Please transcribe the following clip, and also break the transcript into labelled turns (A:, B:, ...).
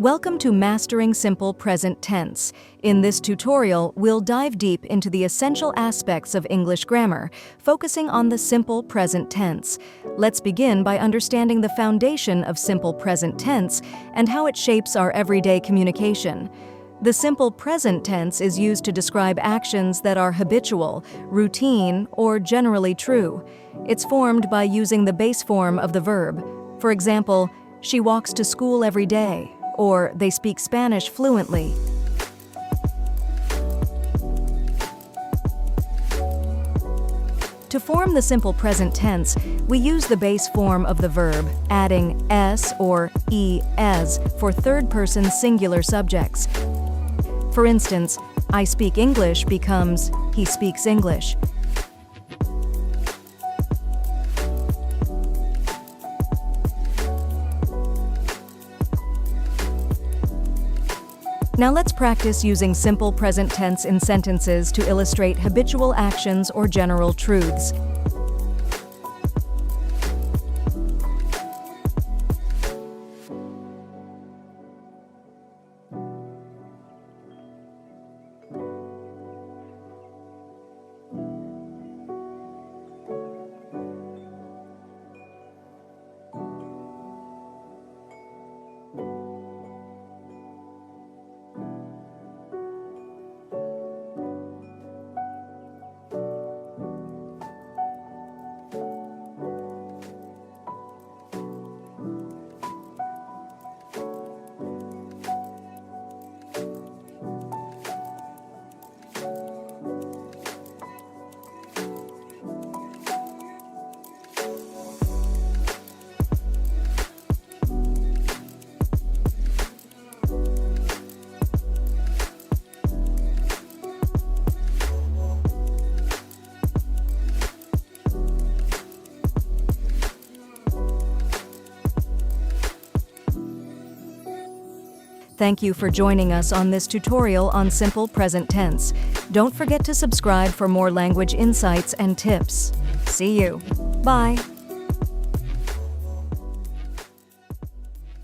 A: Welcome to Mastering Simple Present Tense. In this tutorial, we'll dive deep into the essential aspects of English grammar, focusing on the simple present tense. Let's begin by understanding the foundation of simple present tense and how it shapes our everyday communication. The simple present tense is used to describe actions that are habitual, routine, or generally true. It's formed by using the base form of the verb. For example, she walks to school every day, or they speak Spanish fluently. To form the simple present tense, we use the base form of the verb, adding s or es for third-person singular subjects. For instance, I speak English becomes he speaks English. Now let's practice using simple present tense in sentences to illustrate habitual actions or general truths. Thank you for joining us on this tutorial on simple present tense. Don't forget to subscribe for more language insights and tips. See you. Bye.